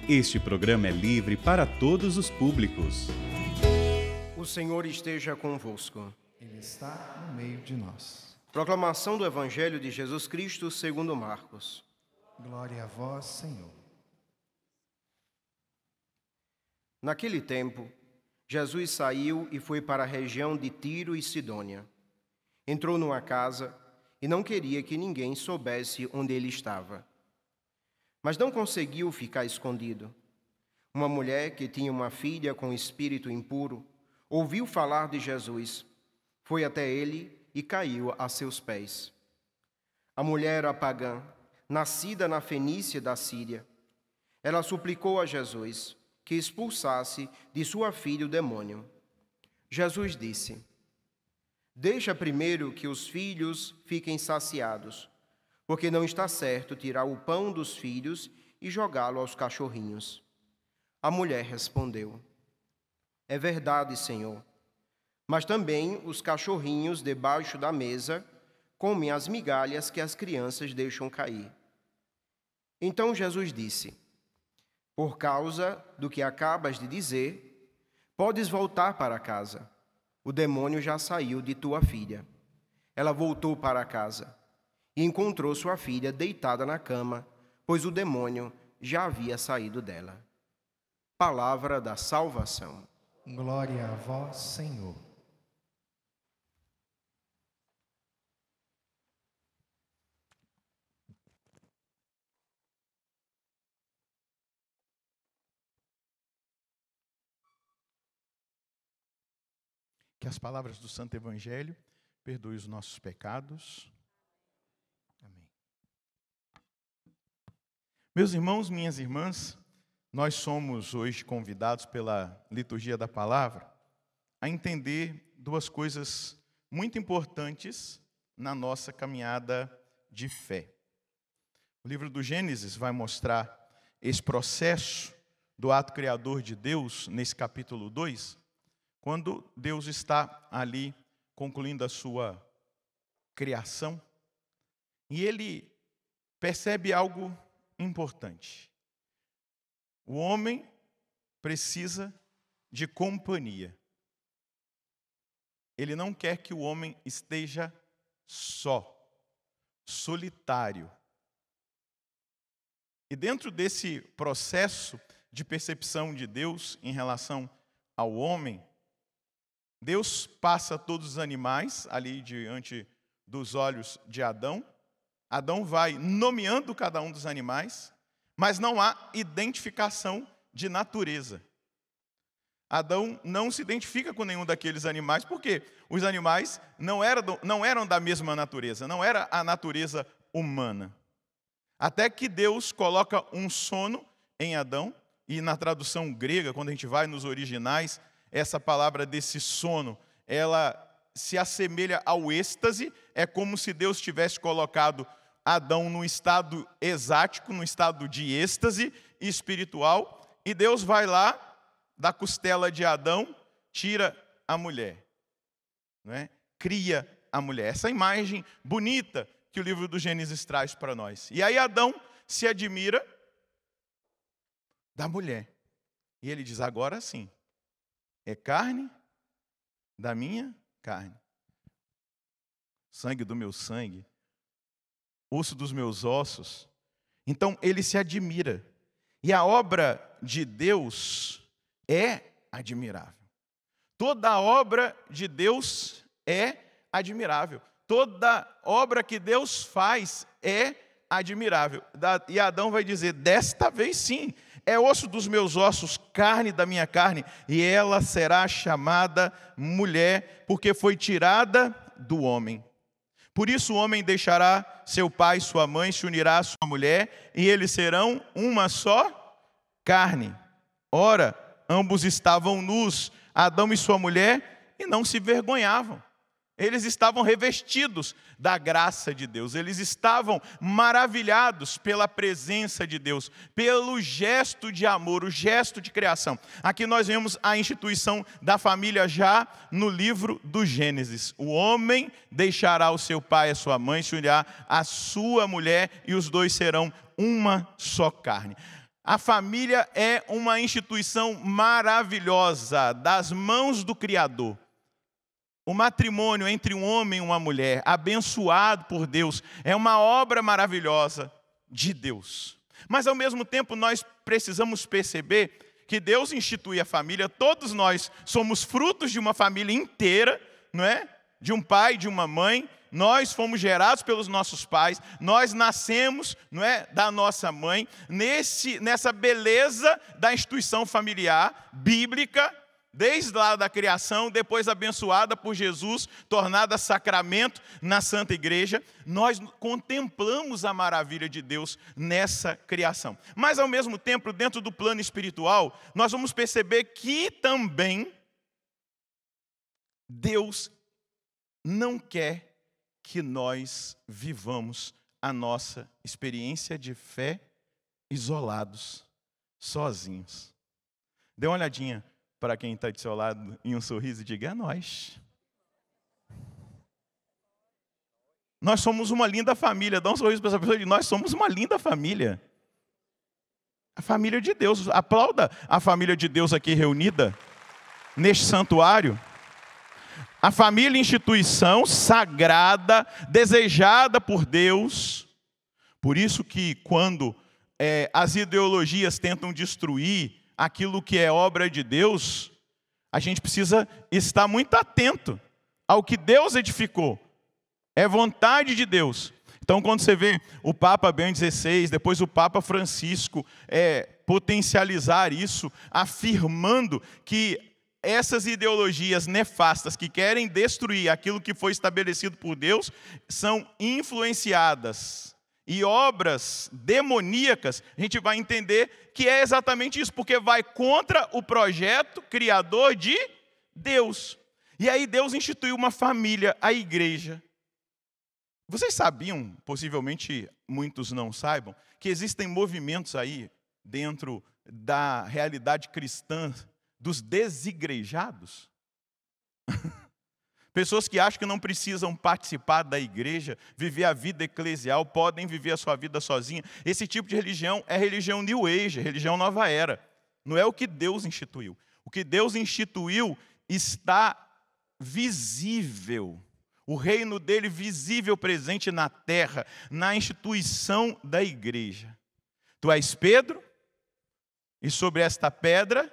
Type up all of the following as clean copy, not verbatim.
Este programa é livre para todos os públicos. O Senhor esteja convosco. Ele está no meio de nós. Proclamação do Evangelho de Jesus Cristo segundo Marcos. Glória a vós, Senhor. Naquele tempo, Jesus saiu e foi para a região de Tiro e Sidônia. Entrou numa casa e não queria que ninguém soubesse onde ele estava. Mas não conseguiu ficar escondido. Uma mulher que tinha uma filha com espírito impuro ouviu falar de Jesus, foi até ele e caiu a seus pés. A mulher era pagã, nascida na Fenícia da Síria. Ela suplicou a Jesus que expulsasse de sua filha o demônio. Jesus disse: "Deixa primeiro que os filhos fiquem saciados, porque não está certo tirar o pão dos filhos e jogá-lo aos cachorrinhos." A mulher respondeu: "É verdade, Senhor, mas também os cachorrinhos debaixo da mesa comem as migalhas que as crianças deixam cair." Então Jesus disse: "Por causa do que acabas de dizer, podes voltar para casa. O demônio já saiu de tua filha." Ela voltou para casa e encontrou sua filha deitada na cama, pois o demônio já havia saído dela. Palavra da salvação. Glória a vós, Senhor. Que as palavras do Santo Evangelho perdoem os nossos pecados. Amém. Meus irmãos, minhas irmãs, nós somos hoje convidados pela liturgia da palavra a entender duas coisas muito importantes na nossa caminhada de fé. O livro do Gênesis vai mostrar esse processo do ato criador de Deus nesse capítulo 2, quando Deus está ali concluindo a sua criação, e ele percebe algo importante. O homem precisa de companhia. Ele não quer que o homem esteja só, solitário. E dentro desse processo de percepção de Deus em relação ao homem, Deus passa todos os animais ali diante dos olhos de Adão. Adão vai nomeando cada um dos animais, mas não há identificação de natureza. Adão não se identifica com nenhum daqueles animais, porque os animais não eram da mesma natureza, não era a natureza humana. Até que Deus coloca um sono em Adão, e na tradução grega, quando a gente vai nos originais, essa palavra desse sono, ela se assemelha ao êxtase. É como se Deus tivesse colocado Adão num estado exático, num estado de êxtase espiritual, e Deus vai lá, da costela de Adão, tira a mulher, não é? Cria a mulher. Essa imagem bonita que o livro do Gênesis traz para nós. E aí Adão se admira da mulher. E ele diz: agora sim, é carne da minha carne, sangue do meu sangue, osso dos meus ossos. Então ele se admira. E a obra de Deus é admirável. Toda a obra de Deus é admirável. Toda obra que Deus faz é admirável. E Adão vai dizer: desta vez sim, é osso dos meus ossos, carne da minha carne, e ela será chamada mulher, porque foi tirada do homem. Por isso o homem deixará seu pai e sua mãe, se unirá à sua mulher, e eles serão uma só carne. Ora, ambos estavam nus, Adão e sua mulher, e não se vergonhavam. Eles estavam revestidos da graça de Deus. Eles estavam maravilhados pela presença de Deus, pelo gesto de amor, o gesto de criação. Aqui nós vemos a instituição da família já no livro do Gênesis. O homem deixará o seu pai e a sua mãe, se unirá à sua mulher, e os dois serão uma só carne. A família é uma instituição maravilhosa, das mãos do Criador. O matrimônio entre um homem e uma mulher, abençoado por Deus, é uma obra maravilhosa de Deus. Mas, ao mesmo tempo, nós precisamos perceber que Deus institui a família, todos nós somos frutos de uma família inteira, não é? De um pai e de uma mãe, nós fomos gerados pelos nossos pais, nós nascemos, não é, da nossa mãe, nessa beleza da instituição familiar bíblica, desde lá da criação, depois abençoada por Jesus, tornada sacramento na Santa Igreja, nós contemplamos a maravilha de Deus nessa criação. Mas, ao mesmo tempo, dentro do plano espiritual, nós vamos perceber que também Deus não quer que nós vivamos a nossa experiência de fé isolados, sozinhos. Dê uma olhadinha para quem está do seu lado em um sorriso e diga: é nós. Nós somos uma linda família. Dá um sorriso para essa pessoa e diga: nós somos uma linda família. A família de Deus. Aplauda a família de Deus aqui reunida neste santuário. A família, instituição sagrada, desejada por Deus. Por isso que quando as ideologias tentam destruir aquilo que é obra de Deus, a gente precisa estar muito atento ao que Deus edificou. É vontade de Deus. Então, quando você vê o Papa Bento XVI, depois o Papa Francisco potencializar isso, afirmando que essas ideologias nefastas que querem destruir aquilo que foi estabelecido por Deus são influenciadas e obras demoníacas, a gente vai entender que é exatamente isso, porque vai contra o projeto criador de Deus. E aí Deus instituiu uma família, a igreja. Vocês sabiam, possivelmente muitos não saibam, que existem movimentos aí dentro da realidade cristã dos desigrejados? Pessoas que acham que não precisam participar da igreja, viver a vida eclesial, podem viver a sua vida sozinha. Esse tipo de religião é religião New Age, religião Nova Era. Não é o que Deus instituiu. O que Deus instituiu está visível. O reino dele visível, presente na terra, na instituição da igreja. Tu és Pedro, e sobre esta pedra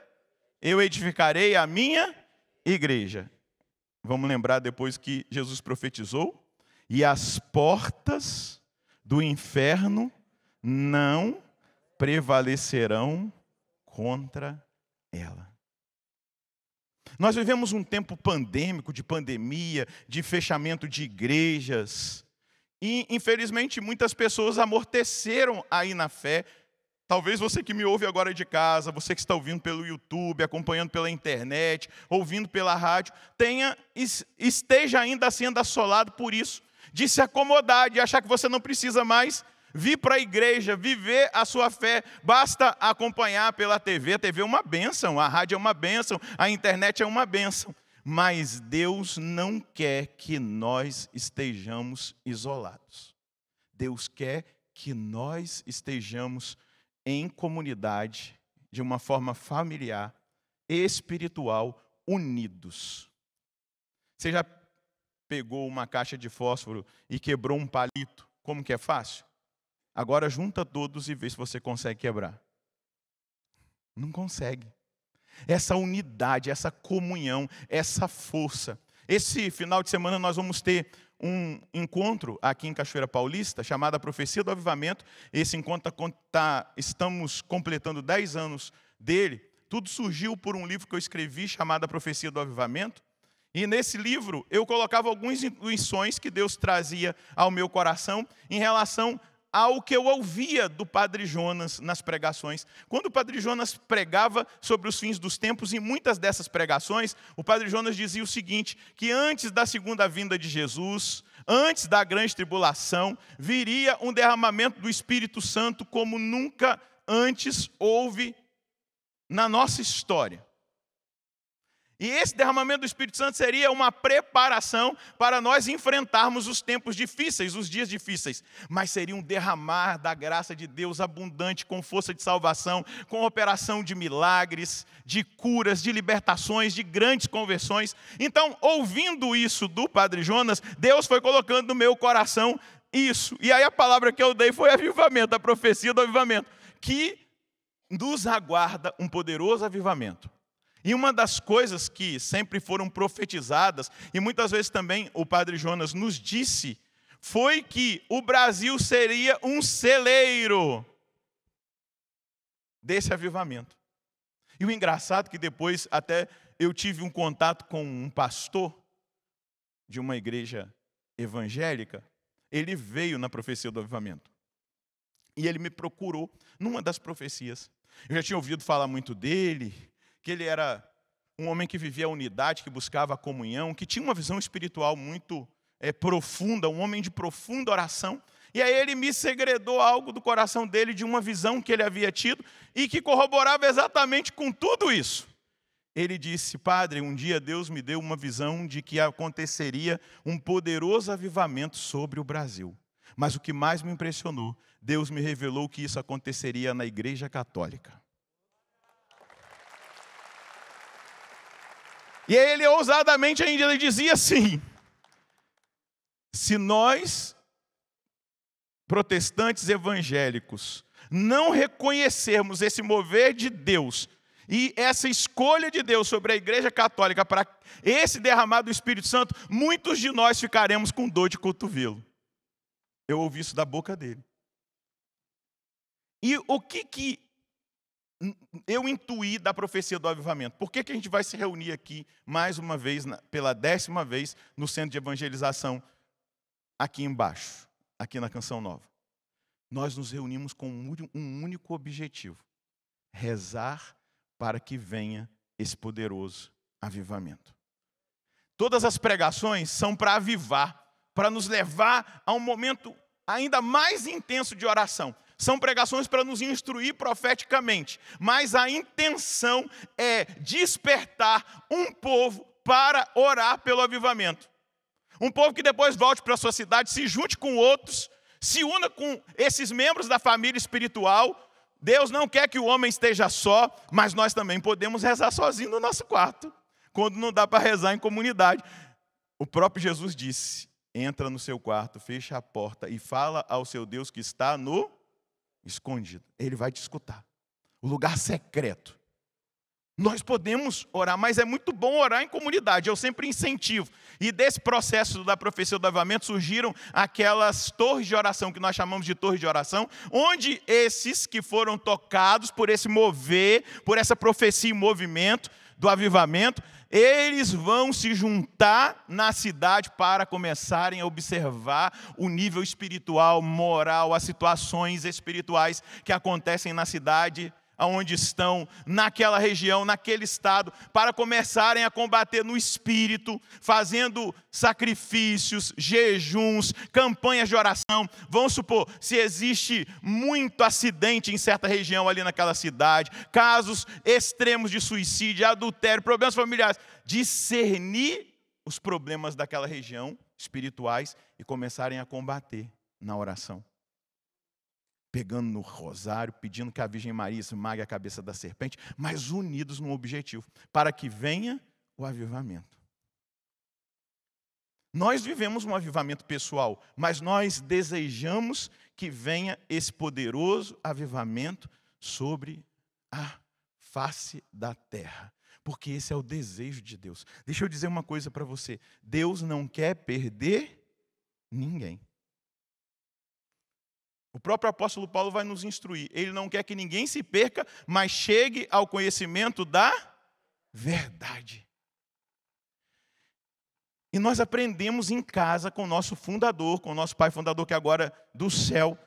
eu edificarei a minha igreja. Vamos lembrar depois que Jesus profetizou: e as portas do inferno não prevalecerão contra ela. Nós vivemos um tempo pandêmico, de pandemia, de fechamento de igrejas. E, infelizmente, muitas pessoas amorteceram aí na fé. Talvez você que me ouve agora de casa, você que está ouvindo pelo YouTube, acompanhando pela internet, ouvindo pela rádio, esteja ainda sendo assolado por isso, de se acomodar, de achar que você não precisa mais vir para a igreja, viver a sua fé, basta acompanhar pela TV. A TV é uma bênção, a rádio é uma bênção, a internet é uma bênção. Mas Deus não quer que nós estejamos isolados. Deus quer que nós estejamos em comunidade, de uma forma familiar, espiritual, unidos. Você já pegou uma caixa de fósforo e quebrou um palito? Como que é fácil? Agora junta todos e vê se você consegue quebrar. Não consegue. Essa unidade, essa comunhão, essa força. Esse final de semana nós vamos ter um encontro aqui em Cachoeira Paulista, chamado A Profecia do Avivamento. Esse encontro estamos completando 10 anos dele. Tudo surgiu por um livro que eu escrevi, chamado A Profecia do Avivamento. E nesse livro eu colocava algumas intuições que Deus trazia ao meu coração em relação ao que eu ouvia do Padre Jonas nas pregações. Quando o Padre Jonas pregava sobre os fins dos tempos, em muitas dessas pregações, o Padre Jonas dizia o seguinte, que antes da segunda vinda de Jesus, antes da grande tribulação, viria um derramamento do Espírito Santo como nunca antes houve na nossa história. E esse derramamento do Espírito Santo seria uma preparação para nós enfrentarmos os tempos difíceis, os dias difíceis. Mas seria um derramar da graça de Deus abundante, com força de salvação, com operação de milagres, de curas, de libertações, de grandes conversões. Então, ouvindo isso do Padre Jonas, Deus foi colocando no meu coração isso. E aí a palavra que eu dei foi avivamento, a profecia do avivamento, que nos aguarda um poderoso avivamento. E uma das coisas que sempre foram profetizadas, e muitas vezes também o Padre Jonas nos disse, foi que o Brasil seria um celeiro desse avivamento. E o engraçado é que depois até eu tive um contato com um pastor de uma igreja evangélica, ele veio na profecia do avivamento. E ele me procurou numa das profecias. Eu já tinha ouvido falar muito dele, que ele era um homem que vivia a unidade, que buscava a comunhão, que tinha uma visão espiritual muito profunda, um homem de profunda oração. E aí ele me segredou algo do coração dele, de uma visão que ele havia tido, e que corroborava exatamente com tudo isso. Ele disse: padre, um dia Deus me deu uma visão de que aconteceria um poderoso avivamento sobre o Brasil. Mas o que mais me impressionou, Deus me revelou que isso aconteceria na Igreja Católica. E aí ele ousadamente ainda ele dizia assim: se nós, protestantes evangélicos, não reconhecermos esse mover de Deus e essa escolha de Deus sobre a Igreja Católica para esse derramar do Espírito Santo, muitos de nós ficaremos com dor de cotovelo. Eu ouvi isso da boca dele. E o que eu intuí da profecia do avivamento? Por que a gente vai se reunir aqui mais uma vez, pela 10ª vez, no centro de evangelização, aqui embaixo, aqui na Canção Nova? Nós nos reunimos com um único objetivo: rezar para que venha esse poderoso avivamento. Todas as pregações são para avivar, para nos levar a um momento ainda mais intenso de oração. São pregações para nos instruir profeticamente, mas a intenção é despertar um povo para orar pelo avivamento. Um povo que depois volte para a sua cidade, se junte com outros, se una com esses membros da família espiritual. Deus não quer que o homem esteja só, mas nós também podemos rezar sozinho no nosso quarto, quando não dá para rezar em comunidade. O próprio Jesus disse: entra no seu quarto, fecha a porta e fala ao seu Deus que está no escondido. Ele vai te escutar. O lugar secreto. Nós podemos orar, mas é muito bom orar em comunidade. Eu sempre incentivo. E desse processo da profecia do avivamento surgiram aquelas torres de oração, que nós chamamos de torres de oração, onde esses que foram tocados por esse mover, por essa profecia em movimento do avivamento, eles vão se juntar na cidade para começarem a observar o nível espiritual, moral, as situações espirituais que acontecem na cidade, onde estão, naquela região, naquele estado, para começarem a combater no espírito, fazendo sacrifícios, jejuns, campanhas de oração. Vamos supor, se existe muito acidente em certa região ali naquela cidade, casos extremos de suicídio, adultério, problemas familiares, discernir os problemas daquela região espirituais e começarem a combater na oração. Pegando no rosário, pedindo que a Virgem Maria esmague a cabeça da serpente, mas unidos num objetivo, para que venha o avivamento. Nós vivemos um avivamento pessoal, mas nós desejamos que venha esse poderoso avivamento sobre a face da terra, porque esse é o desejo de Deus. Deixa eu dizer uma coisa para você: Deus não quer perder ninguém. O próprio apóstolo Paulo vai nos instruir. Ele não quer que ninguém se perca, mas chegue ao conhecimento da verdade. E nós aprendemos em casa com o nosso fundador, com o nosso pai fundador, que agora do céu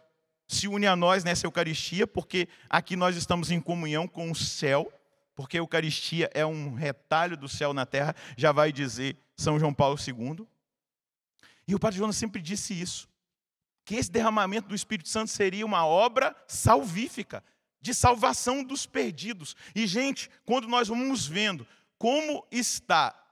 se une a nós nessa Eucaristia, porque aqui nós estamos em comunhão com o céu, porque a Eucaristia é um retalho do céu na terra, já vai dizer São João Paulo II. E o Padre Jonas sempre disse isso, que esse derramamento do Espírito Santo seria uma obra salvífica, de salvação dos perdidos. E, gente, quando nós vamos vendo como está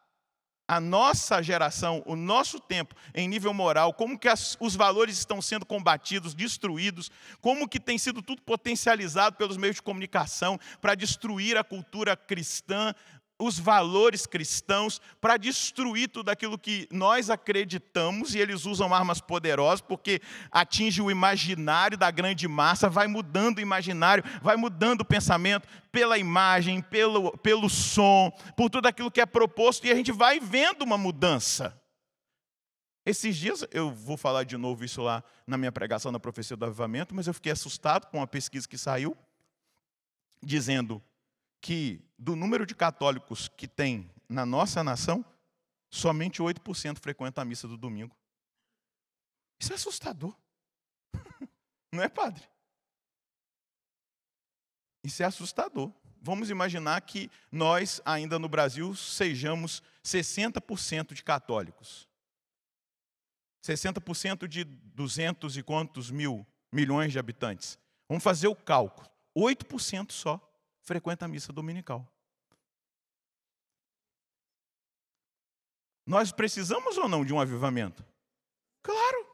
a nossa geração, o nosso tempo em nível moral, como que os valores estão sendo combatidos, destruídos, como que tem sido tudo potencializado pelos meios de comunicação para destruir a cultura cristã, os valores cristãos, para destruir tudo aquilo que nós acreditamos, e eles usam armas poderosas, porque atinge o imaginário da grande massa, vai mudando o imaginário, vai mudando o pensamento, pela imagem, pelo som, por tudo aquilo que é proposto, e a gente vai vendo uma mudança. Esses dias, eu vou falar de novo isso lá na minha pregação na Profecia do Avivamento, mas eu fiquei assustado com uma pesquisa que saiu, dizendo que do número de católicos que tem na nossa nação, somente 8% frequentam a missa do domingo. Isso é assustador. Não é, padre? Isso é assustador. Vamos imaginar que nós, ainda no Brasil, sejamos 60% de católicos. 60% de 200 e quantos milhões de habitantes. Vamos fazer o cálculo. 8% só frequenta a missa dominical. Nós precisamos ou não de um avivamento? Claro!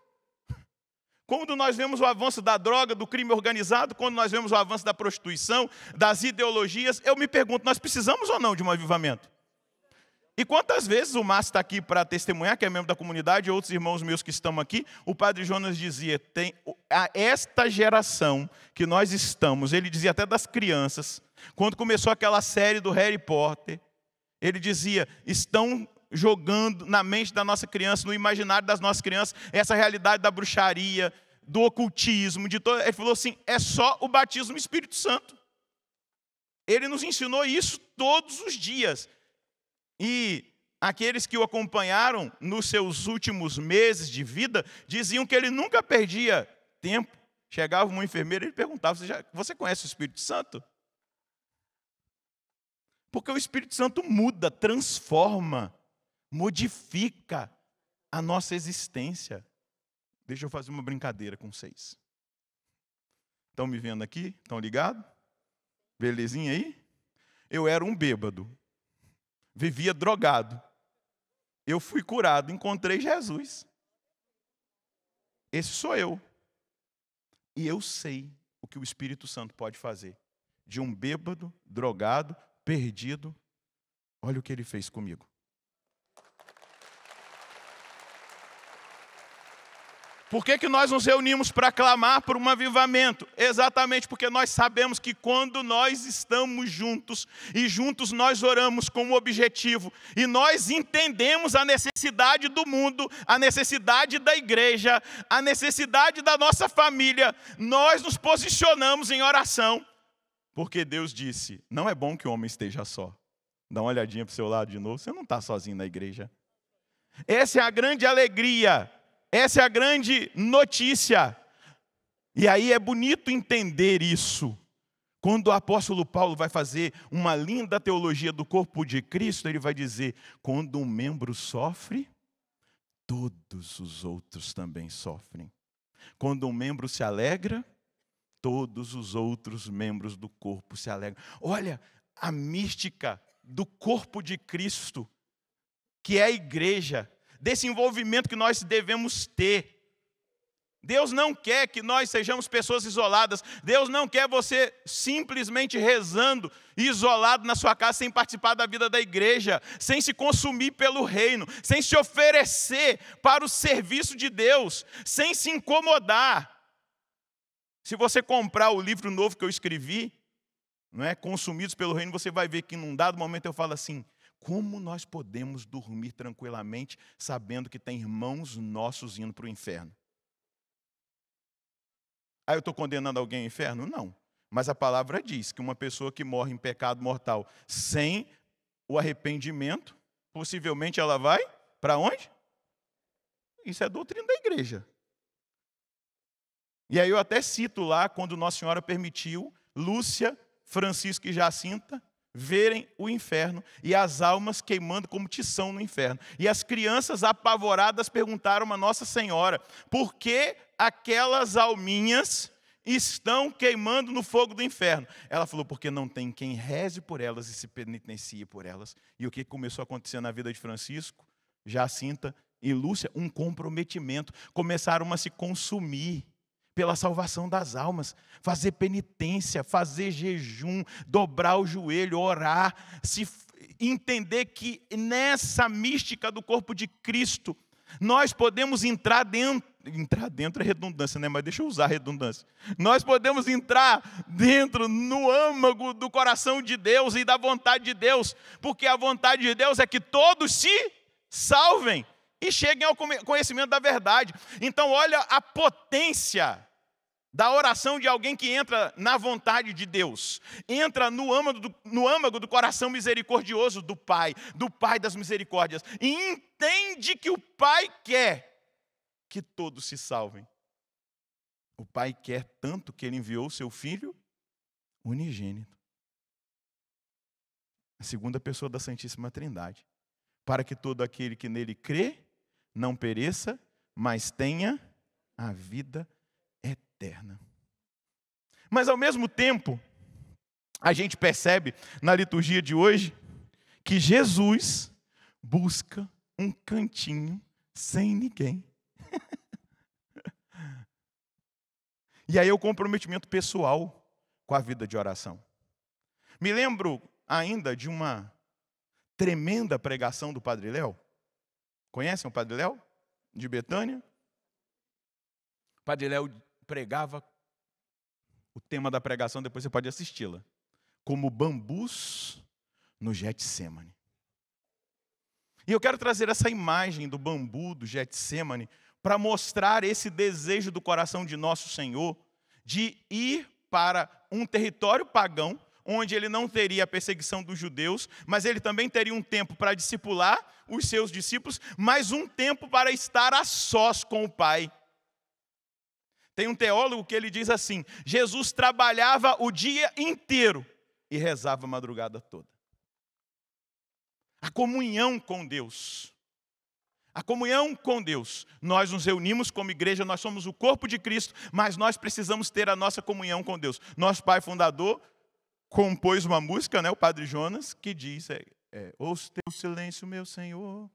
Quando nós vemos o avanço da droga, do crime organizado, quando nós vemos o avanço da prostituição, das ideologias, eu me pergunto, nós precisamos ou não de um avivamento? E quantas vezes o Márcio está aqui para testemunhar, que é membro da comunidade, e outros irmãos meus que estão aqui, o padre Jonas dizia, esta geração que nós estamos, ele dizia até das crianças, quando começou aquela série do Harry Potter, ele dizia, estão jogando na mente da nossa criança, no imaginário das nossas crianças, essa realidade da bruxaria, do ocultismo, de todo. Ele falou assim, é só o batismo no Espírito Santo. Ele nos ensinou isso todos os dias. E aqueles que o acompanharam nos seus últimos meses de vida, diziam que ele nunca perdia tempo. Chegava uma enfermeira e ele perguntava, você conhece o Espírito Santo? Porque o Espírito Santo muda, transforma, modifica a nossa existência. Deixa eu fazer uma brincadeira com vocês. Estão me vendo aqui? Estão ligados? Belezinha aí? Eu era um bêbado. Vivia drogado. Eu fui curado, encontrei Jesus. Esse sou eu. E eu sei o que o Espírito Santo pode fazer. De um bêbado, drogado, perdido. Olha o que ele fez comigo. Por que nós nos reunimos para clamar por um avivamento? Exatamente porque nós sabemos que quando nós estamos juntos, e juntos nós oramos com um objetivo, e nós entendemos a necessidade do mundo, a necessidade da igreja, a necessidade da nossa família, nós nos posicionamos em oração. Porque Deus disse, não é bom que o homem esteja só. Dá uma olhadinha para o seu lado de novo, você não está sozinho na igreja. Essa é a grande alegria. Essa é a grande notícia. E aí é bonito entender isso. Quando o apóstolo Paulo vai fazer uma linda teologia do corpo de Cristo, ele vai dizer, quando um membro sofre, todos os outros também sofrem. Quando um membro se alegra, todos os outros membros do corpo se alegram. Olha a mística do corpo de Cristo, que é a igreja, desse envolvimento que nós devemos ter. Deus não quer que nós sejamos pessoas isoladas. Deus não quer você simplesmente rezando, isolado na sua casa, sem participar da vida da igreja, sem se consumir pelo reino, sem se oferecer para o serviço de Deus, sem se incomodar. Se você comprar o livro novo que eu escrevi, não é, Consumidos pelo Reino, você vai ver que num dado momento eu falo assim, como nós podemos dormir tranquilamente sabendo que tem irmãos nossos indo para o inferno? Aí eu estou condenando alguém ao inferno? Não. Mas a palavra diz que uma pessoa que morre em pecado mortal sem o arrependimento, possivelmente ela vai para onde? Isso é doutrina da igreja. E aí eu até cito lá, quando Nossa Senhora permitiu Lúcia, Francisco e Jacinta verem o inferno e as almas queimando como tição no inferno. E as crianças apavoradas perguntaram a Nossa Senhora, por que aquelas alminhas estão queimando no fogo do inferno. Ela falou, porque não tem quem reze por elas e se penitencie por elas. E o que começou a acontecer na vida de Francisco, Jacinta e Lúcia? Um comprometimento. Começaram a se consumir pela salvação das almas, fazer penitência, fazer jejum, dobrar o joelho, orar, entender que nessa mística do corpo de Cristo, nós podemos entrar dentro é redundância, né? Mas deixa eu usar a redundância. Nós podemos entrar dentro, no âmago do coração de Deus e da vontade de Deus, porque a vontade de Deus é que todos se salvem e cheguem ao conhecimento da verdade. Então, olha a potência da oração de alguém que entra na vontade de Deus, entra no âmago do coração misericordioso do Pai das misericórdias, e entende que o Pai quer que todos se salvem. O Pai quer tanto que Ele enviou o seu Filho unigênito, a segunda pessoa da Santíssima Trindade, para que todo aquele que nele crê não pereça, mas tenha a vida eterna. Mas ao mesmo tempo, a gente percebe na liturgia de hoje que Jesus busca um cantinho sem ninguém. E aí é o comprometimento pessoal com a vida de oração. Me lembro ainda de uma tremenda pregação do Padre Léo. Conhecem o Padre Léo? De Betânia? O Padre Léo pregava, o tema da pregação, depois você pode assisti-la, como bambus no Getsemane. E eu quero trazer essa imagem do bambu do Getsemane para mostrar esse desejo do coração de nosso Senhor de ir para um território pagão, onde ele não teria a perseguição dos judeus, mas ele também teria um tempo para discipular os seus discípulos, mas um tempo para estar a sós com o Pai. Tem um teólogo que ele diz assim: Jesus trabalhava o dia inteiro e rezava a madrugada toda. A comunhão com Deus. A comunhão com Deus. Nós nos reunimos como igreja, nós somos o corpo de Cristo, mas nós precisamos ter a nossa comunhão com Deus. Nosso pai fundador compôs uma música, né, o Padre Jonas, que diz, ouço teu silêncio, meu Senhor,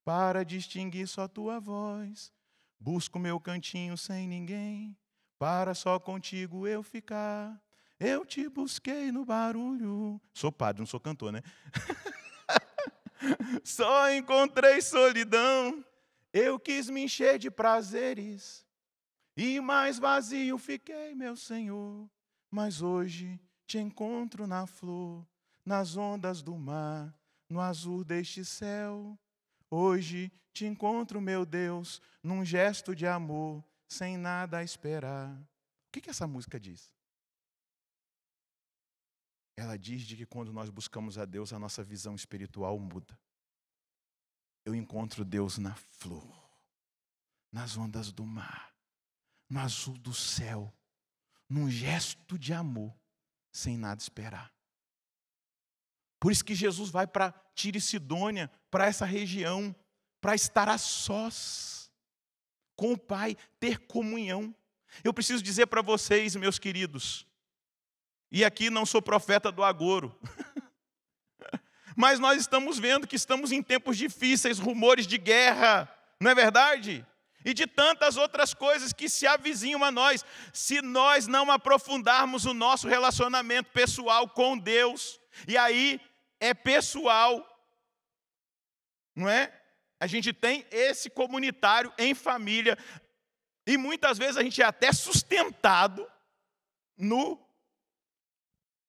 para distinguir só tua voz. Busco meu cantinho sem ninguém, para só contigo eu ficar. Eu te busquei no barulho. Sou padre, não sou cantor, né? Só encontrei solidão, eu quis me encher de prazeres, e mais vazio fiquei, meu Senhor. Mas hoje te encontro na flor, nas ondas do mar, no azul deste céu. Hoje te encontro, meu Deus, num gesto de amor, sem nada a esperar. O que essa música diz? Ela diz de que quando nós buscamos a Deus, a nossa visão espiritual muda. Eu encontro Deus na flor, nas ondas do mar, no azul do céu, num gesto de amor, sem nada esperar. Por isso que Jesus vai para Tiro e Sidônia, para essa região, para estar a sós com o Pai, ter comunhão. Eu preciso dizer para vocês, meus queridos, e aqui não sou profeta do agouro, mas nós estamos vendo que estamos em tempos difíceis, rumores de guerra, não é verdade? E de tantas outras coisas que se avizinham a nós. Se nós não aprofundarmos o nosso relacionamento pessoal com Deus, e aí é pessoal, não é? A gente tem esse comunitário em família, e muitas vezes a gente é até sustentado no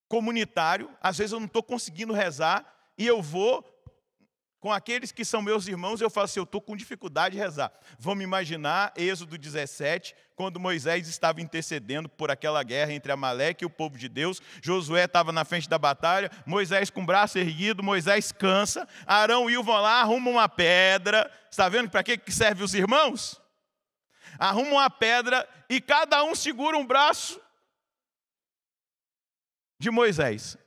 comunitário. Às vezes eu não estou conseguindo rezar, e eu vou com aqueles que são meus irmãos, eu falo assim, eu estou com dificuldade de rezar. Vamos imaginar Êxodo 17, quando Moisés estava intercedendo por aquela guerra entre Amaleque e o povo de Deus. Josué estava na frente da batalha, Moisés com o braço erguido, Moisés cansa, Arão e Will vão lá, arrumam uma pedra. Está vendo para que serve os irmãos? Arrumam uma pedra e cada um segura um braço de Moisés.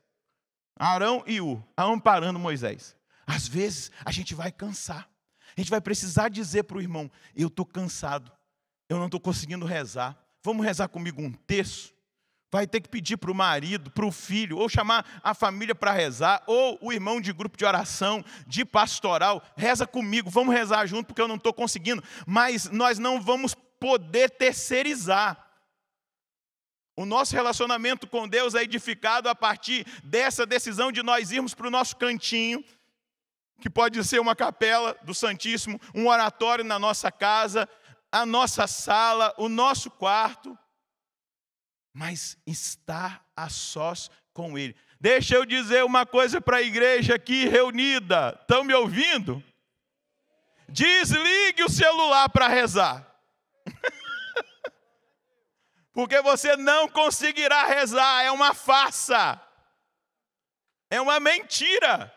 Arão e Will, amparando Moisés. Às vezes a gente vai cansar, a gente vai precisar dizer para o irmão, eu estou cansado, eu não estou conseguindo rezar, vamos rezar comigo um terço? Vai ter que pedir para o marido, para o filho, ou chamar a família para rezar, ou o irmão de grupo de oração, de pastoral, reza comigo, vamos rezar junto, porque eu não estou conseguindo. Mas nós não vamos poder terceirizar. O nosso relacionamento com Deus é edificado a partir dessa decisão de nós irmos para o nosso cantinho, que pode ser uma capela do Santíssimo, um oratório na nossa casa, a nossa sala, o nosso quarto, mas estar a sós com Ele. Deixa eu dizer uma coisa para a igreja aqui reunida. Estão me ouvindo? Desligue o celular para rezar. Porque você não conseguirá rezar. É uma farsa. É uma mentira.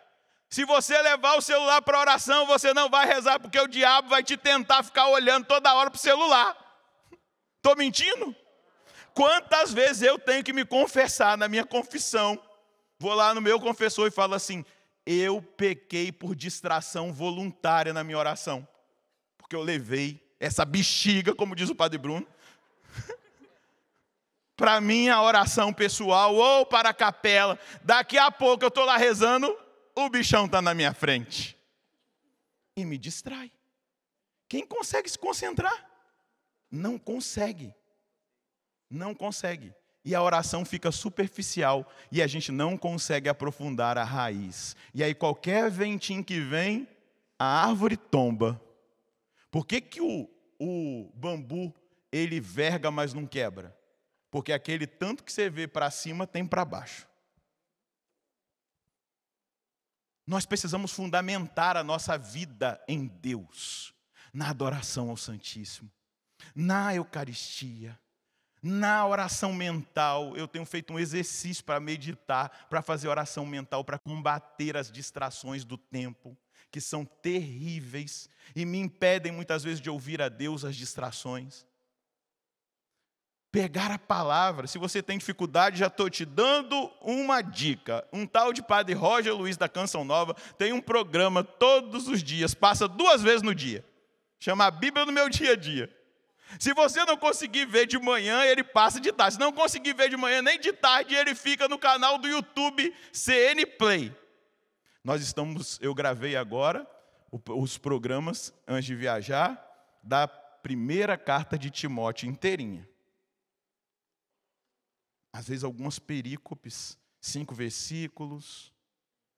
Se você levar o celular para oração, você não vai rezar, porque o diabo vai te tentar ficar olhando toda hora para o celular. Estou mentindo? Quantas vezes eu tenho que me confessar na minha confissão? Vou lá no meu confessor e falo assim: eu pequei por distração voluntária na minha oração. Porque eu levei essa bexiga, como diz o Padre Bruno, para minha oração pessoal ou para a capela. Daqui a pouco eu estou lá rezando, o bichão está na minha frente. E me distrai. Quem consegue se concentrar? Não consegue. Não consegue. E a oração fica superficial. E a gente não consegue aprofundar a raiz. E aí qualquer ventinho que vem, a árvore tomba. Por que o bambu, ele verga, mas não quebra? Porque aquele tanto que você vê para cima, tem para baixo. Nós precisamos fundamentar a nossa vida em Deus, na adoração ao Santíssimo, na Eucaristia, na oração mental. Eu tenho feito um exercício para meditar, para fazer oração mental, para combater as distrações do tempo, que são terríveis e me impedem muitas vezes de ouvir a Deus, as distrações. Pegar a palavra. Se você tem dificuldade, já estou te dando uma dica. Um tal de Padre Roger Luiz da Canção Nova tem um programa todos os dias, passa 2 vezes no dia. Chama a Bíblia no meu dia a dia. Se você não conseguir ver de manhã, ele passa de tarde. Se não conseguir ver de manhã nem de tarde, ele fica no canal do YouTube CN Play. Eu gravei agora os programas, antes de viajar, da primeira carta de Timóteo inteirinha. Às vezes algumas perícopes, 5 versículos,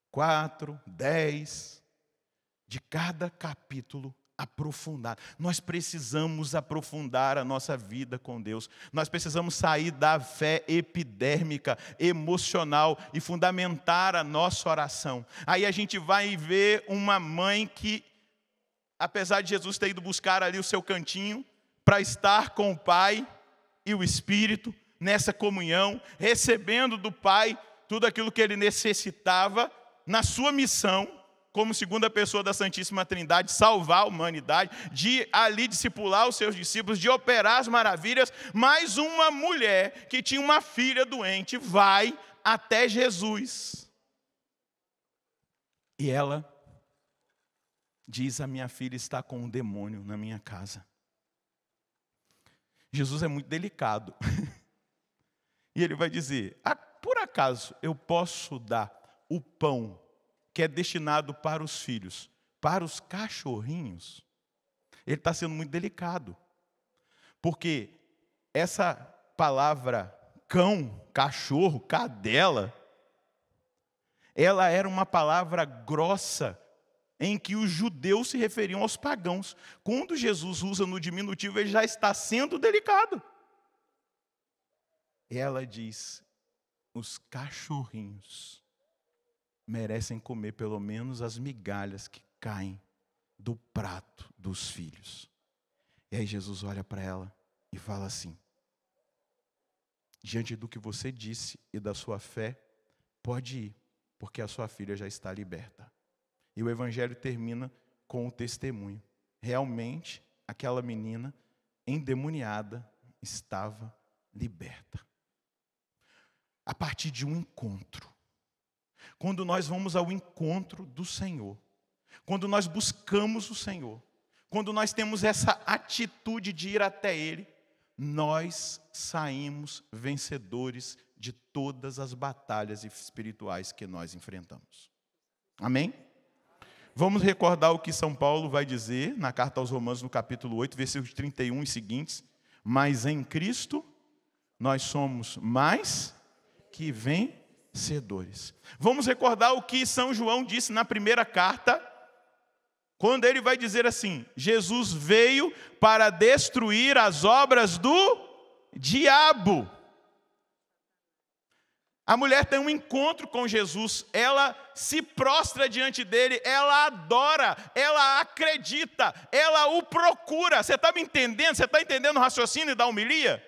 4, 10, de cada capítulo aprofundado. Nós precisamos aprofundar a nossa vida com Deus. Nós precisamos sair da fé epidérmica, emocional e fundamentar a nossa oração. Aí a gente vai ver uma mãe que, apesar de Jesus ter ido buscar ali o seu cantinho, para estar com o Pai e o Espírito, nessa comunhão, recebendo do Pai tudo aquilo que ele necessitava na sua missão, como segunda pessoa da Santíssima Trindade, salvar a humanidade, de ali discipular os seus discípulos, de operar as maravilhas. Mais uma mulher que tinha uma filha doente vai até Jesus. E ela diz: a minha filha está com um demônio na minha casa. Jesus é muito delicado. E ele vai dizer: por acaso eu posso dar o pão que é destinado para os filhos, para os cachorrinhos? Ele está sendo muito delicado. Porque essa palavra cão, cachorro, cadela, ela era uma palavra grossa, em que os judeus se referiam aos pagãos. Quando Jesus usa no diminutivo, ele já está sendo delicado. Ela diz: os cachorrinhos merecem comer pelo menos as migalhas que caem do prato dos filhos. E aí Jesus olha para ela e fala assim: diante do que você disse e da sua fé, pode ir, porque a sua filha já está liberta. E o evangelho termina com o testemunho. Realmente, aquela menina endemoniada estava liberta. A partir de um encontro. Quando nós vamos ao encontro do Senhor, quando nós buscamos o Senhor, quando nós temos essa atitude de ir até Ele, nós saímos vencedores de todas as batalhas espirituais que nós enfrentamos. Amém? Vamos recordar o que São Paulo vai dizer na carta aos Romanos, no capítulo 8, versículos 31 e seguintes. Mas em Cristo nós somos mais que vencedores. Vamos recordar o que São João disse na primeira carta, quando ele vai dizer assim: Jesus veio para destruir as obras do diabo. A mulher tem um encontro com Jesus, ela se prostra diante dele, ela adora, ela acredita, ela o procura. Você está me entendendo? Você está entendendo o raciocínio da homilia?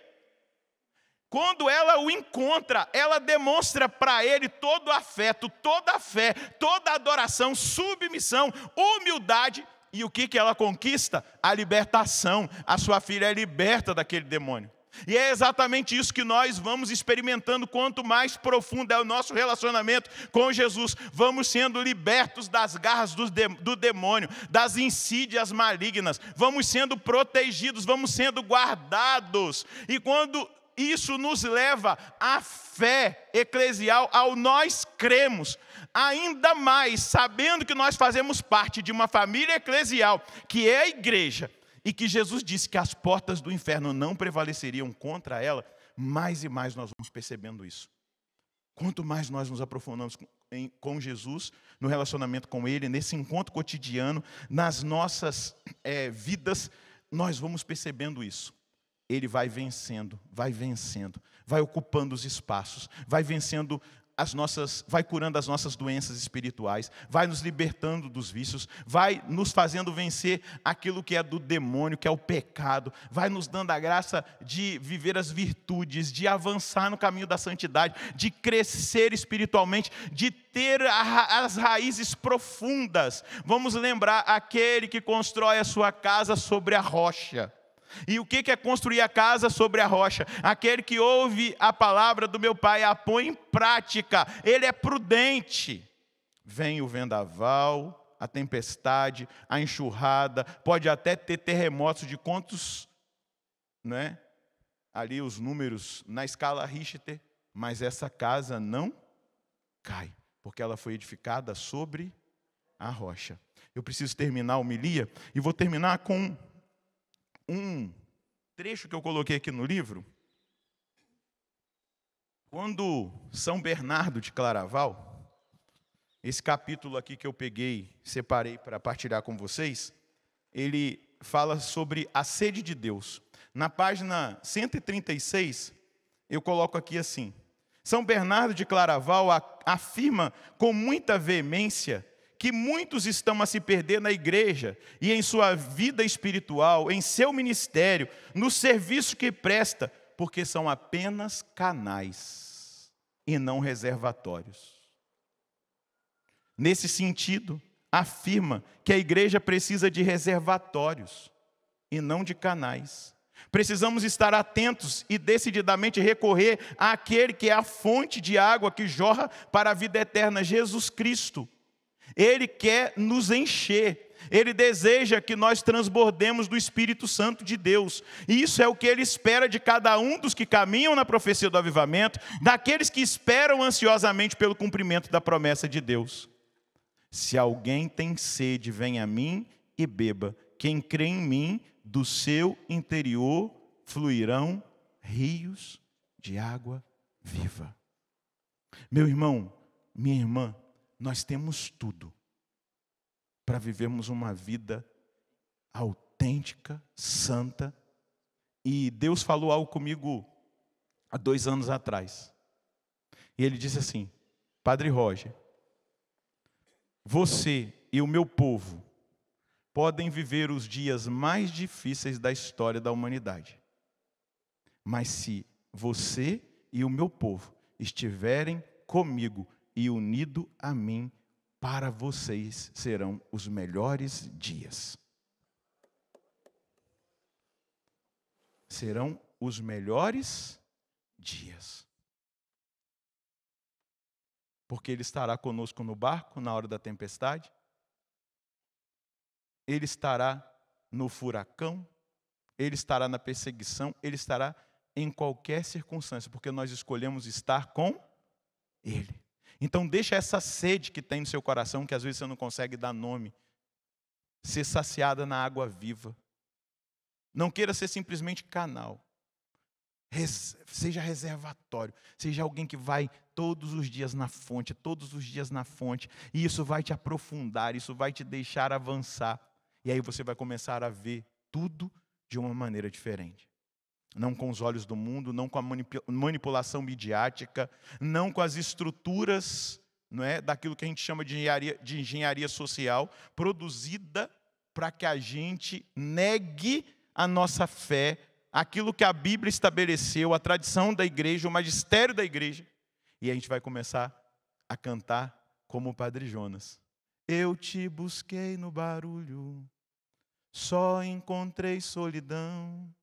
Quando ela o encontra, ela demonstra para ele todo o afeto, toda a fé, toda a adoração, submissão, humildade. E o que ela conquista? A libertação. A sua filha é liberta daquele demônio. E é exatamente isso que nós vamos experimentando. Quanto mais profundo é o nosso relacionamento com Jesus, vamos sendo libertos das garras do demônio, das insídias malignas, vamos sendo protegidos, vamos sendo guardados. E quando isso nos leva à fé eclesial, ao nós cremos, ainda mais sabendo que nós fazemos parte de uma família eclesial, que é a igreja, e que Jesus disse que as portas do inferno não prevaleceriam contra ela, mais e mais nós vamos percebendo isso. Quanto mais nós nos aprofundamos com Jesus, no relacionamento com Ele, nesse encontro cotidiano, nas nossas vidas, nós vamos percebendo isso. Ele vai vencendo, vai ocupando os espaços, vai vencendo vai curando as nossas doenças espirituais, vai nos libertando dos vícios, vai nos fazendo vencer aquilo que é do demônio, que é o pecado, vai nos dando a graça de viver as virtudes, de avançar no caminho da santidade, de crescer espiritualmente, de ter as raízes profundas. Vamos lembrar aquele que constrói a sua casa sobre a rocha. E o que é construir a casa sobre a rocha? Aquele que ouve a palavra do meu Pai, a põe em prática, ele é prudente. Vem o vendaval, a tempestade, a enxurrada, pode até ter terremotos de quantos, né? Ali os números na escala Richter, mas essa casa não cai, porque ela foi edificada sobre a rocha. Eu preciso terminar a homilia e vou terminar com um trecho que eu coloquei aqui no livro. Quando São Bernardo de Claraval, esse capítulo aqui que eu peguei, separei para partilhar com vocês, ele fala sobre a sede de Deus. Na página 136, eu coloco aqui assim: São Bernardo de Claraval afirma com muita veemência que muitos estão a se perder na igreja e em sua vida espiritual, em seu ministério, no serviço que presta, porque são apenas canais e não reservatórios. Nesse sentido, afirma que a igreja precisa de reservatórios e não de canais. Precisamos estar atentos e decididamente recorrer àquele que é a fonte de água que jorra para a vida eterna, Jesus Cristo. Ele quer nos encher, Ele deseja que nós transbordemos do Espírito Santo de Deus. E isso é o que Ele espera de cada um dos que caminham na profecia do avivamento, daqueles que esperam ansiosamente pelo cumprimento da promessa de Deus. Se alguém tem sede, venha a mim e beba. Quem crê em mim, do seu interior fluirão rios de água viva. Meu irmão, minha irmã, nós temos tudo para vivermos uma vida autêntica, santa. E Deus falou algo comigo há 2 anos atrás. E Ele disse assim: Padre Roger, você e o meu povo podem viver os dias mais difíceis da história da humanidade. Mas se você e o meu povo estiverem comigo e unido a mim, para vocês serão os melhores dias. Serão os melhores dias. Porque Ele estará conosco no barco na hora da tempestade. Ele estará no furacão. Ele estará na perseguição, Ele estará em qualquer circunstância, porque nós escolhemos estar com Ele. Então deixa essa sede que tem no seu coração, que às vezes você não consegue dar nome, ser saciada na água viva. Não queira ser simplesmente canal. Seja reservatório, seja alguém que vai todos os dias na fonte, e isso vai te aprofundar, isso vai te deixar avançar, e aí você vai começar a ver tudo de uma maneira diferente. Não com os olhos do mundo, não com a manipulação midiática, não com as estruturas, não é, daquilo que a gente chama de engenharia social, produzida para que a gente negue a nossa fé, aquilo que a Bíblia estabeleceu, a tradição da igreja, o magistério da igreja. E a gente vai começar a cantar como o Padre Jonas. Eu te busquei no barulho, só encontrei solidão.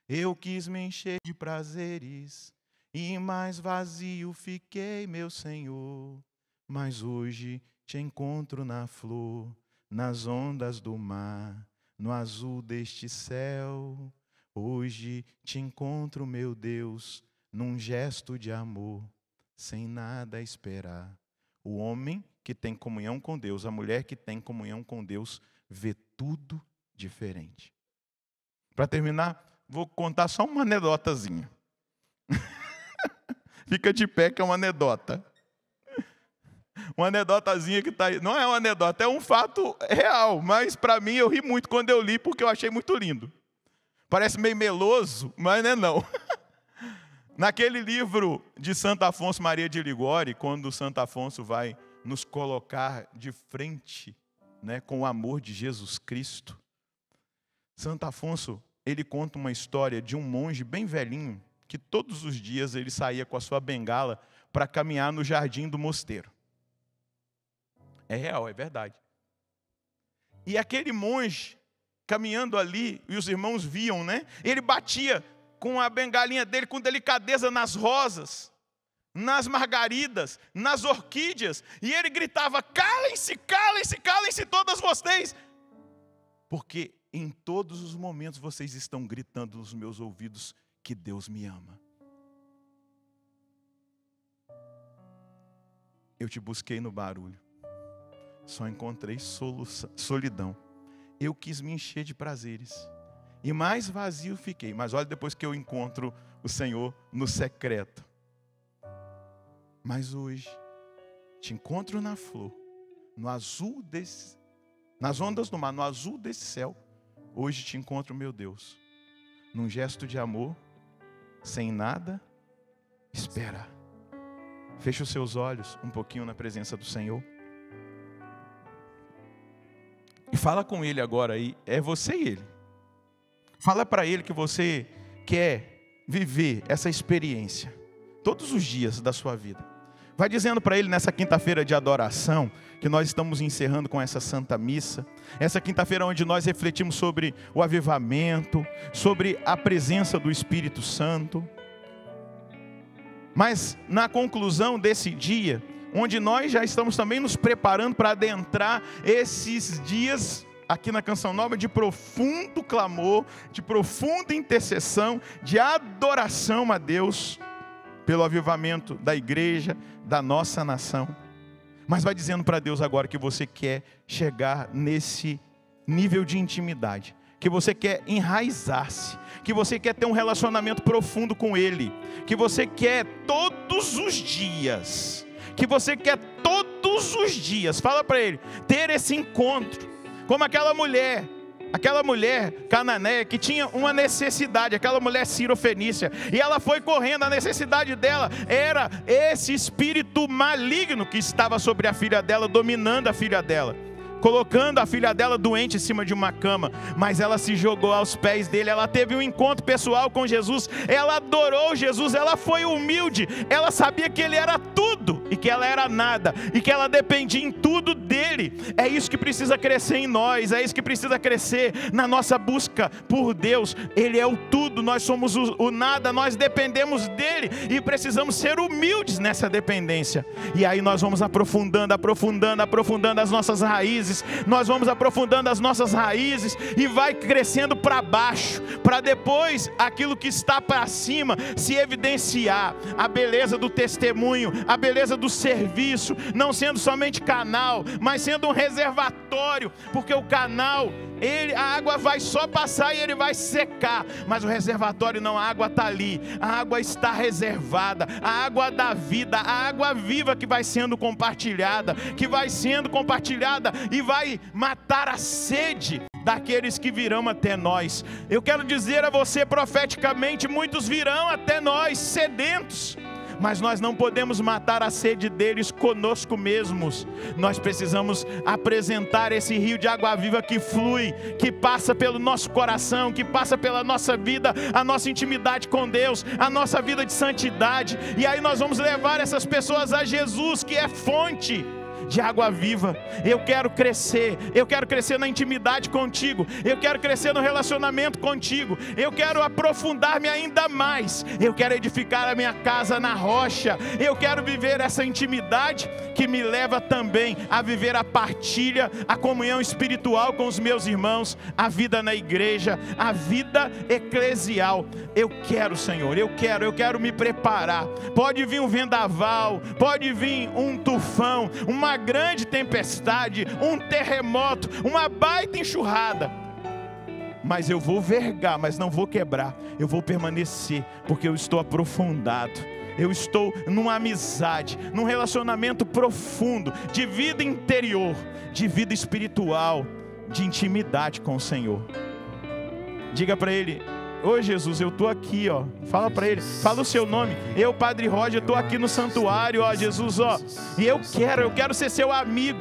Eu quis me encher de prazeres, e mais vazio fiquei, meu Senhor. Mas hoje te encontro na flor, nas ondas do mar, no azul deste céu. Hoje te encontro, meu Deus, num gesto de amor, sem nada esperar. O homem que tem comunhão com Deus, a mulher que tem comunhão com Deus, vê tudo diferente. Para terminar, vou contar só uma anedotazinha. Fica de pé que é uma anedota. Uma anedotazinha que está aí. Não é uma anedota, é um fato real, mas para mim eu ri muito quando eu li, porque eu achei muito lindo. Parece meio meloso, mas não é não. Naquele livro de Santo Afonso Maria de Ligório, quando Santo Afonso vai nos colocar de frente, né, com o amor de Jesus Cristo, Santo Afonso, ele conta uma história de um monge bem velhinho, que todos os dias ele saía com a sua bengala para caminhar no jardim do mosteiro. É real, é verdade. E aquele monge, caminhando ali, e os irmãos viam, né? Ele batia com a bengalinha dele com delicadeza nas rosas, nas margaridas, nas orquídeas, e ele gritava: calem-se, calem-se, calem-se todas vocês, porque em todos os momentos vocês estão gritando nos meus ouvidos que Deus me ama. Eu te busquei no barulho, só encontrei solidão. Eu quis me encher de prazeres, e mais vazio fiquei. Mas olha, depois que eu encontro o Senhor no secreto. Mas hoje, te encontro na flor, no azul nas ondas do mar, no azul desse céu. Hoje te encontro, meu Deus, num gesto de amor, sem nada esperar. Feche os seus olhos um pouquinho na presença do Senhor. E fala com Ele agora aí, é você e Ele. Fala para Ele que você quer viver essa experiência todos os dias da sua vida. Vai dizendo para Ele nessa quinta-feira de adoração, que nós estamos encerrando com essa Santa Missa. Essa quinta-feira onde nós refletimos sobre o avivamento, sobre a presença do Espírito Santo. Mas na conclusão desse dia, onde nós já estamos também nos preparando para adentrar esses dias aqui na Canção Nova de profundo clamor, de profunda intercessão, de adoração a Deus pelo avivamento da igreja, da nossa nação. Mas vai dizendo para Deus agora que você quer chegar nesse nível de intimidade, que você quer enraizar-se, que você quer ter um relacionamento profundo com Ele, que você quer todos os dias, fala para Ele, ter esse encontro, como aquela mulher cananeia que tinha uma necessidade, aquela mulher cirofenícia, e ela foi correndo, a necessidade dela era esse espírito maligno que estava sobre a filha dela, dominando a filha dela, colocando a filha dela doente em cima de uma cama, mas ela se jogou aos pés dele, ela teve um encontro pessoal com Jesus, ela adorou Jesus, ela foi humilde, ela sabia que Ele era tudo, e que ela era nada, e que ela dependia em tudo dele. É isso que precisa crescer em nós, é isso que precisa crescer na nossa busca por Deus. Ele é o tudo, nós somos o nada, nós dependemos dele e precisamos ser humildes nessa dependência. E aí nós vamos aprofundando as nossas raízes, nós vamos aprofundando as nossas raízes e vai crescendo para baixo, para depois aquilo que está para cima se evidenciar, a beleza do testemunho, a beleza do serviço, não sendo somente canal, mas sendo um reservatório, porque o canal, a água vai só passar e ele vai secar, mas o reservatório não, a água está ali, a água está reservada, a água da vida, a água viva que vai sendo compartilhada e vai matar a sede daqueles que virão até nós. Eu quero dizer a você profeticamente, muitos virão até nós sedentos, mas nós não podemos matar a sede deles conosco mesmos. Nós precisamos apresentar esse rio de água viva que flui, que passa pelo nosso coração, que passa pela nossa vida, a nossa intimidade com Deus, a nossa vida de santidade. E aí nós vamos levar essas pessoas a Jesus, que é fonte de água viva. Eu quero crescer na intimidade contigo, eu quero crescer no relacionamento contigo, eu quero aprofundar-me ainda mais, eu quero edificar a minha casa na rocha, eu quero viver essa intimidade que me leva também a viver a partilha, a comunhão espiritual com os meus irmãos, a vida na igreja, a vida eclesial. Eu quero, Senhor, eu quero me preparar. Pode vir um vendaval, pode vir um tufão, uma grande tempestade, um terremoto, uma baita enxurrada, mas eu vou vergar, mas não vou quebrar, eu vou permanecer, porque eu estou aprofundado, eu estou numa amizade, num relacionamento profundo, de vida interior, de vida espiritual, de intimidade com o Senhor. Diga para ele: ô Jesus, eu estou aqui, ó. Fala para ele, fala o seu nome. Eu, Padre Roger, estou aqui no santuário, ó, Jesus, ó. E eu quero ser seu amigo.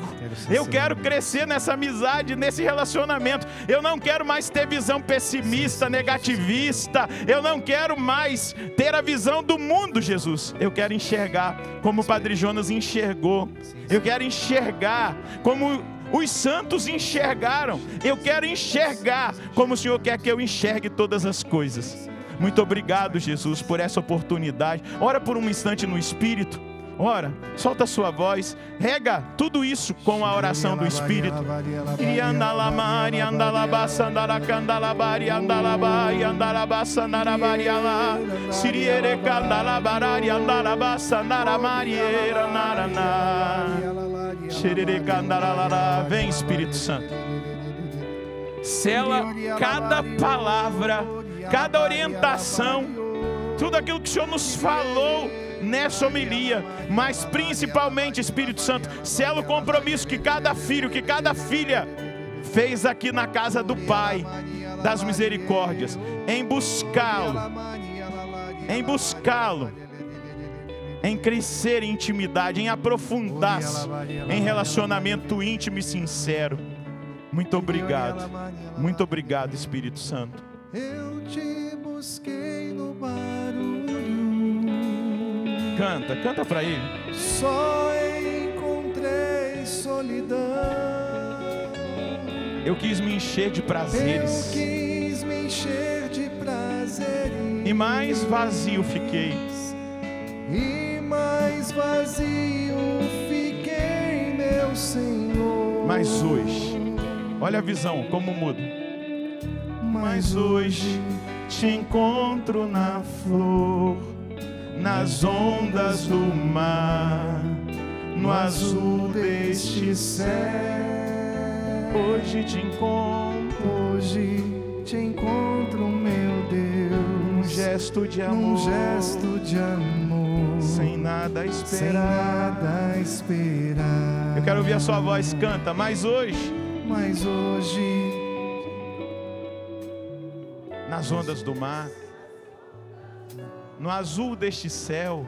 Eu quero crescer nessa amizade, nesse relacionamento. Eu não quero mais ter visão pessimista, negativista. Eu não quero mais ter a visão do mundo, Jesus. Eu quero enxergar como o Padre Jonas enxergou. Eu quero enxergar como os santos enxergaram. Eu quero enxergar como o Senhor quer que eu enxergue todas as coisas. Muito obrigado, Jesus, por essa oportunidade. Ora por um instante no Espírito. Ora, solta a sua voz, rega tudo isso com a oração do Espírito. Vem, Espírito Santo. Sela cada palavra, cada orientação, tudo aquilo que o Senhor nos falou nessa homilia, mas principalmente, Espírito Santo, sela o compromisso que cada filho, que cada filha fez aqui na casa do Pai das misericórdias, em buscá-lo, em crescer em intimidade, em aprofundar-se em relacionamento íntimo e sincero. Muito obrigado, Espírito Santo. Eu te busquei no barulho, canta para ele. Só encontrei solidão. Eu quis me encher de prazeres, e mais vazio fiquei. E mais vazio fiquei, meu Senhor. Mas hoje, olha a visão como muda. Mas hoje te encontro na flor, nas ondas do mar, no azul deste céu. Hoje te encontro, meu Deus, num gesto de amor, sem nada esperar. Eu quero ouvir a sua voz, canta. Mas hoje, nas ondas do mar, no azul deste céu,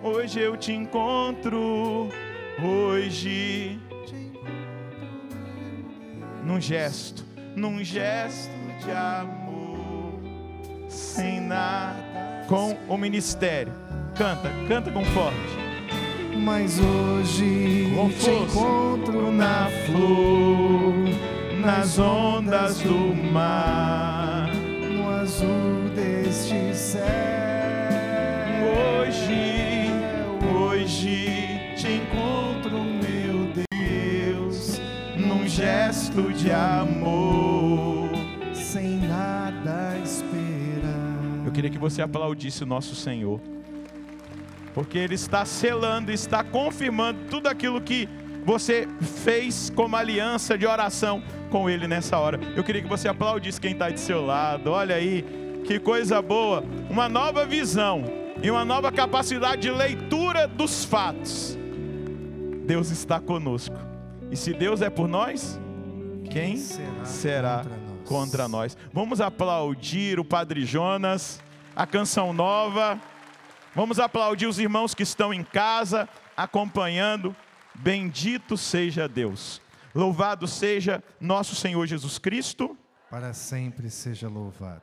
hoje eu te encontro, hoje, num gesto de amor, sem nada, com o ministério canta com forte. Mas hoje Com te força. encontro Na flor, nas ondas do mar. no azul deste céu. Hoje te encontro, meu Deus, num gesto de amor. Sem nada esperar. Eu queria que você aplaudisse o nosso Senhor, porque Ele está selando, está confirmando tudo aquilo que você fez como aliança de oração com Ele nessa hora. Eu queria que você aplaudisse quem está de seu lado. Olha aí, que coisa boa. Uma nova visão e uma nova capacidade de leitura dos fatos. Deus está conosco. E se Deus é por nós, quem será contra nós? Vamos aplaudir o Padre Jonas, a canção nova. Vamos aplaudir os irmãos que estão em casa, acompanhando. Bendito seja Deus. Louvado seja nosso Senhor Jesus Cristo. Para sempre seja louvado.